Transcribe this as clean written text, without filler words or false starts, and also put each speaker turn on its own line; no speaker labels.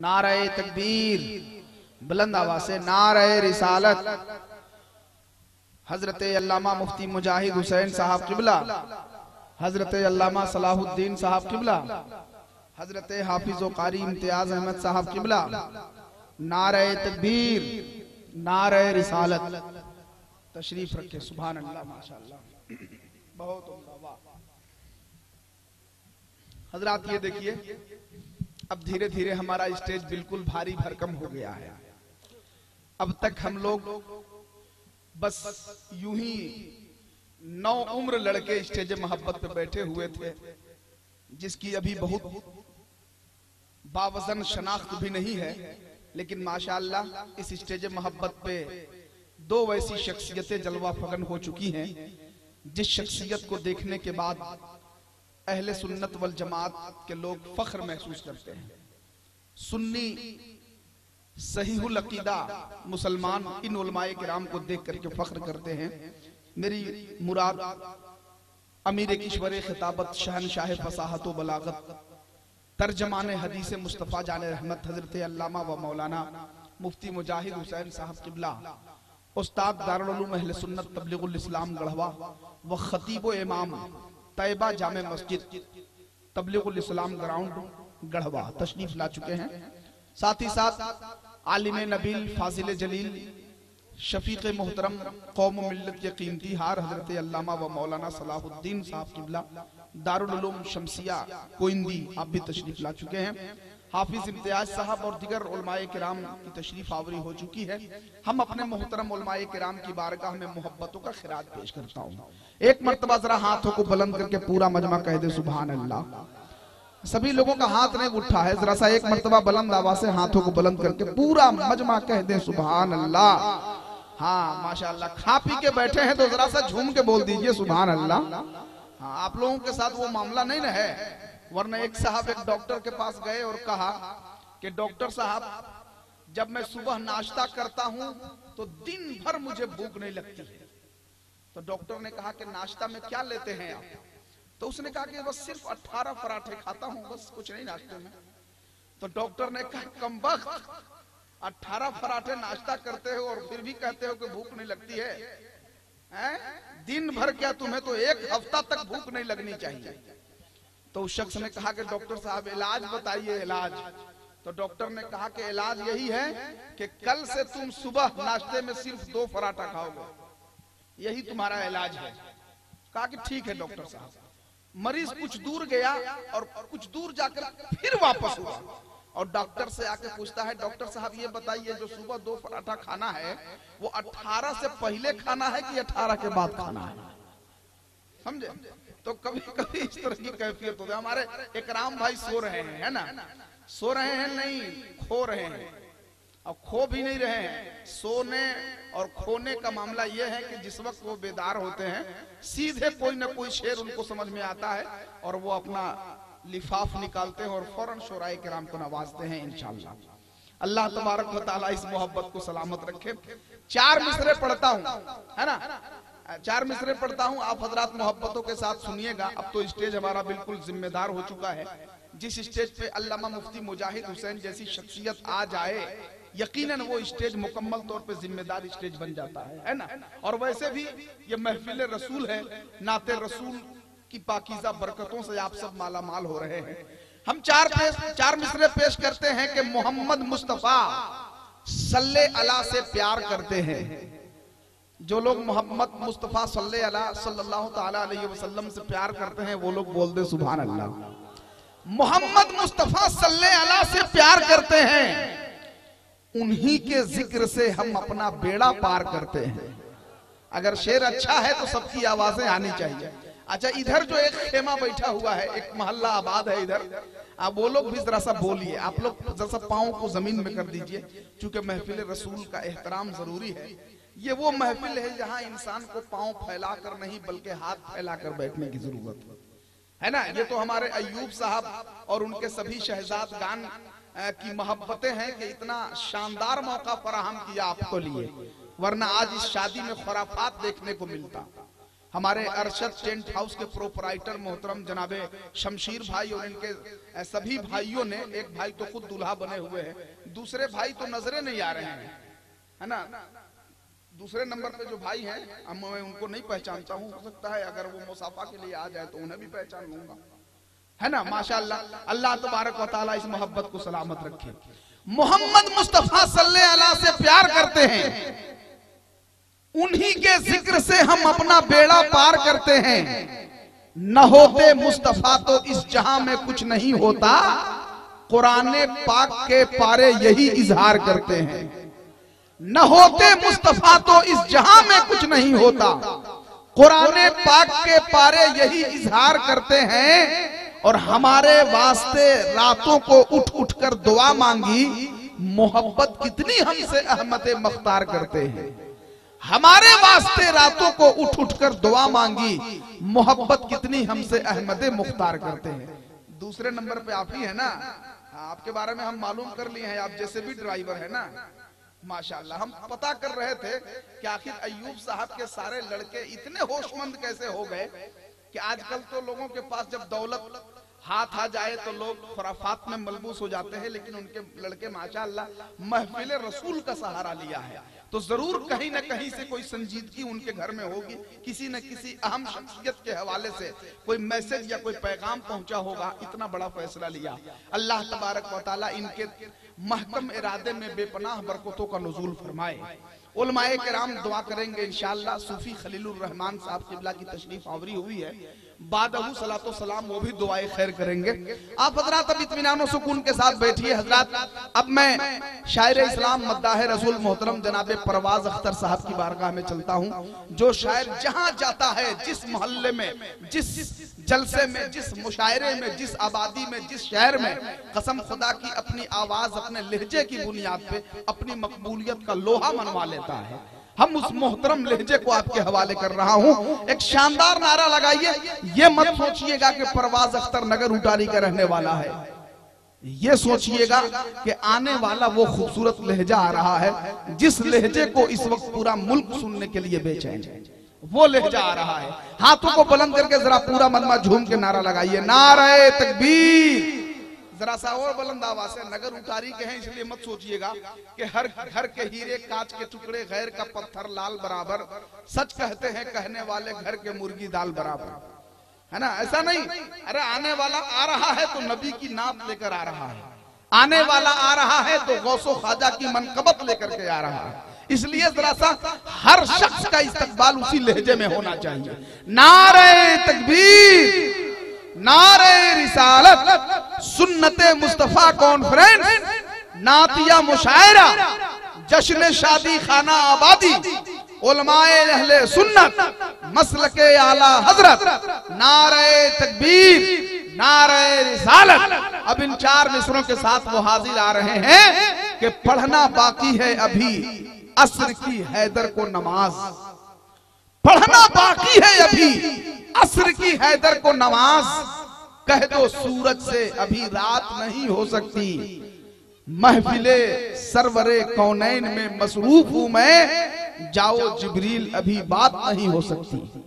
नारे तकबीर, बुलंद आवाज से नारे रिसालत। हजरत अल्लामा मुफ्ती मुजाहिद हुसैन साहब किबला, हजरत अल्लामा सलाहुद्दीन साहब किबला, हजरत हाफिज कारी इम्तियाज अहमद साहब किबला, नारे तकबीर, नारे रिसालत। तशरीफ रखे। सुभान अल्लाह, माशाअल्लाह, बहुत उम्दा, वाह। हजरात ये देखिए, अब धीरे धीरे हमारा स्टेज बिल्कुल भारी भरकम हो गया है। अब तक हम लोग बस यूं ही 9 उम्र लड़के स्टेज मोहब्बत पे बैठे हुए थे, जिसकी अभी बहुत बावजन शनाख्त भी नहीं है। लेकिन माशाअल्लाह इस स्टेज मोहब्बत पे 2 वैसी शख्सियतें जलवा फगन हो चुकी हैं, जिस शख्सियत को देखने के बाद अहले सुन्नत वल जमात के लोग फख्र महसूस करते हैं। सुन्नी सहीहुल अकीदा मुसलमान इन उलमाए किराम को देख करके फख्र करते हैं। मेरी मुराद अमीर किश्वर खिताबत शहनशाह फसाहत व बलागत तर्जमान हदीस मुस्तफ़ा जान रहमत हजरत अल्लामा व मौलाना मुफ्ती मुजाहिद हुसैन साहब किबला, उस्ताद दारुल उलूम अहले सुन्नत तबलीगुल इस्लाम गढ़वा व खतीब व इमाम तैयबा जामे मस्जिद तबलीगुल इस्लाम ग्राउंड गढ़वा तशरीफ ला चुके हैं। साथ ही साथ आलिम नबील फाजिल जलील शफीक मोहतरम कौम मिल्लत के कीमती हार हजरत अल्लामा व मौलाना सलाहुद्दीन साहब किबला दारुल उलूम शमसिया कोइंदी, आप भी तशरीफ ला चुके हैं। हाफिज इम्तियाज साहब और दिगर उलमाए किराम की तशरीफ आवरी हो चुकी है। हम अपने मोहतरम उलमाए किराम की बारगाह में मोहब्बतों का खिराज पेश करता हूँ। एक मर्तबा जरा हाथों को बुलंद करके पूरा मजमा कह दे सुभान अल्लाह। सभी लोगों का हाथ नहीं उठा है, जरा सा एक मर्तबा बुलंद आवाज से हाथों को बुलंद करके पूरा मजमा कह दे सुभान अल्लाह। हाँ माशाअल्लाह, खा पी के बैठे हैं तो जरा सा झूम के बोल दीजिए सुभान अल्लाह। हाँ, आप लोगों के साथ वो मामला नहीं ना है, वरना एक साहब एक डॉक्टर के पास गए और कहा कि डॉक्टर साहब, जब मैं सुबह नाश्ता करता हूं तो दिन भर मुझे भूख नहीं लगती है। तो डॉक्टर ने कहा कि नाश्ता में क्या लेते हैं आप? तो उसने कहा कि बस सिर्फ 18 पराठे खाता हूं, बस कुछ नहीं नाश्ते में। तो डॉक्टर ने कहा कमबख्त, 18 पराठे नाश्ता करते हो और फिर भी कहते हो कि भूख नहीं लगती है, हैं? दिन भर क्या, तुम्हें तो 1 हफ्ता तक भूख नहीं लगनी चाहिए। तो उस शख्स ने कहा कि डॉक्टर साहब इलाज बताइए, इलाज। तो डॉक्टर ने कहा कि इलाज यही है कि कल से तुम सुबह नाश्ते में सिर्फ 2 पराठा खाओगे, यही तुम्हारा इलाज है। कहा कि ठीक है डॉक्टर साहब। मरीज कुछ दूर गया और कुछ दूर जाकर फिर वापस हुआ और डॉक्टर से आके पूछता है, डॉक्टर साहब ये बताइए जो सुबह 2 पराठा खाना है वो 18 से पहले खाना है कि 18 के बाद खाना है? समझे? तो कभी कभी इस तरह की कैफियत होती है। हमारे इकराम भाई सो रहे हैं, है ना? सो रहे हैं नहीं, खो रहे हैं। अब खो भी नहीं रहे हैं। सोने और खोने का मामला यह है कि जिस वक्त वो बेदार होते हैं सीधे कोई ना कोई शेर उनको समझ में आता है और वो अपना लिफाफ निकालते हैं और फौरन शोराए किराम को नवाजते हैं इंशाअल्लाह। अल्लाह तबारक व तआला इस मोहब्बत को सलामत रखे। 4 मिसरे पढ़ता हूँ, है ना? 4 मिसरे पढ़ता हूँ, आप हजरात मोहब्बतों के साथ सुनिएगा। अब तो स्टेज हमारा बिल्कुल जिम्मेदार हो चुका है। जिस स्टेज पे अल्लामा मुफ्ती मुजाहिद हुसैन जैसी शख्सियत आ जाए, यकीनन वो स्टेज मुकम्मल तौर पे जिम्मेदार स्टेज बन जाता है ना? और वैसे भी ये महफिल रसूल है, नाते रसूल की पाकीज़ा बरकतों से आप सब माला माल हो रहे हैं। हम 4 मिसरे पेश करते हैं कि मोहम्मद मुस्तफा सल्ले अला से प्यार करते हैं। जो लोग मोहम्मद मुस्तफा सल्लल्लाहु ताला अलैहि वसल्लम से प्यार करते हैं वो लोग बोल दे सुभान अल्लाह। मोहम्मद मुस्तफा सल्ले अला से प्यार करते हैं, उन्हीं के जिक्र से हम अपना बेड़ा पार करते हैं। अगर शेर अच्छा है तो सबकी आवाजें आनी चाहिए। अच्छा, इधर जो एक खेमा बैठा हुआ है, एक मोहल्ला आबाद है इधर, आप वो लोग भी जरा सा बोलिए। आप लोग जरा सा पाँव को जमीन में कर दीजिए, क्योंकि महफिल रसूल का एहतराम जरूरी है। ये वो महफिल है जहाँ इंसान को पाँव फैलाकर नहीं बल्कि हाथ फैलाकर बैठने की जरूरत है ना? ये तो हमारे अय्यूब साहब और उनके सभी शहजाद गान की मोहब्बतें हैं कि इतना शानदार मौका फराहम किया आपको लिए, वरना आज इस शादी में खुराफात देखने को मिलता। हमारे अरशद टेंट हाउस के प्रोपराइटर मोहतरम जनाबे शमशीर भाई और इनके सभी भाइयों ने, एक भाई तो खुद दूल्हा बने हुए हैं, दूसरे भाई तो नजरे नहीं आ रहे हैं, है ना। दूसरे नंबर पे जो भाई हैं मैं उनको नहीं पहचानता हूँ, हो सकता है अगर वो मुसाफा के लिए आ जाए तो उन्हें भी पहचान लूंगा, है ना। माशाअल्लाह, अल्लाह तबारक व तआला इस मोहब्बत को सलामत रखे। मोहम्मद मुस्तफा सल्लल्लाहु अलैहि वसल्लम से प्यार करते हैं, उन्हीं के जिक्र से हम अपना बेड़ा पार करते हैं। न होते मुस्तफा तो इस जहां में कुछ नहीं होता, कुरान पाक के पारे यही इजहार करते हैं। न होते मुस्तफा तो इस जहां में कुछ नहीं होता, कुरान पाक के पारे यही इजहार करते हैं। और हमारे वास्ते रातों को उठ उठ कर दुआ मांगी, मोहब्बत कितनी हमसे अहमद मुख्तार करते हैं। हमारे वास्ते रातों को उठ उठ कर दुआ मांगी, मोहब्बत कितनी हमसे अहमद मुख्तार करते हैं। दूसरे नंबर पे आप ही है ना, आपके बारे में हम मालूम कर लिए हैं, आप जैसे भी ड्राइवर है ना माशाअल्लाह। हम पता कर रहे थे कि आखिर अय्यूब साहब के सारे लड़के इतने होशमंद कैसे हो गए कि आजकल तो लोगों के पास जब दौलत हाथ आ जाए तो लोग खुराफात में मलबूस हो जाते हैं, लेकिन उनके लड़के माशाअल्लाह महफिल रसूल का सहारा लिया है, तो जरूर कहीं न कहीं से कोई संजीदगी उनके घर में होगी, किसी न किसी अहम शख्सियत के हवाले से कोई मैसेज या कोई पैगाम पहुंचा होगा, इतना बड़ा फैसला लिया। अल्लाह तबारक व तआला इनके महकम इरादे में बेपनाह बरकतों का नुज़ूल फरमाए। उलमाए किराम दुआ करेंगे इंशाअल्लाह। सूफी खलीलुर रहमान साहब क़िबला की तशरीफ आवरी हुई है, बादहू सलातो सलाम, वो भी दुआए खैर करेंगे। आप हजरात अब इत्मीनान सुकून के साथ बैठिए। हजरात अब मैं शायर इस्लाम मद्दाह रसूल मोहतरम जनाबे परवाज अख्तर साहब की बारगाह में चलता हूँ। जो शायर जहाँ जाता है, जिस मोहल्ले में, जिस जलसे में, जिस मुशायरे में, जिस आबादी में, जिस शहर में, कसम खुदा की अपनी आवाज अपने लहजे की बुनियाद पे अपनी मकबूलियत का लोहा मनवा लेता है। हम उस मोहतरम लहजे को आपके हवाले कर रहा हूँ। एक शानदार नारा लगाइए, ये मत सोचिएगा कि परवाज अख्तर नगर उटारी का रहने वाला है, ये सोचिएगा कि आने वाला वो खूबसूरत लहजा आ रहा है जिस लहजे को इस वक्त पूरा मुल्क सुनने के लिए बेचैन है, वो लहजा आ रहा है। हाथों को बुलंद करके जरा पूरा मनमा झूम के नारा लगाइए, नारे तकबीर। जरा सा और बुलंद आवाज से। नगर उतारी के हैं इसलिए मत सोचिएगा कि हर घर के हीरे कांच के टुकड़े, गैर का पत्थर लाल बराबर, सच कहते हैं कहने वाले घर के मुर्गी दाल बराबर, है ना। ऐसा नहीं, अरे आने वाला आ रहा है तो नबी की नात लेकर आ रहा है, आने वाला आ रहा है तो गौसो ख्वाजा की मनकबत लेकर के आ रहा है। इसलिए जरा सा हर शख्स का इस्तकबाल उसी लहजे में होना चाहिए। नारे तकबीर, नारे रिसालत, सुन्नते मुस्तफा कॉन्फ्रेंस, नातिया मुशायरा, जश्न शादी खाना आबादी, उलमाए अहले सुन्नत, मसलके आला हजरत, नारे तकबीर, नारे रिसालत। अब इन चार मिसरों के साथ वो हाजिर आ रहे हैं कि पढ़ना बाकी है अभी असर की हैदर को नमाज, पढ़ना बाकी है अभी असर की हैदर को नमाज, कह दो सूरज से अभी रात नहीं हो सकती, महफिले सरवरे कौनैन में मसरूफ हूं मैं, जाओ जिब्रील अभी बात नहीं हो सकती।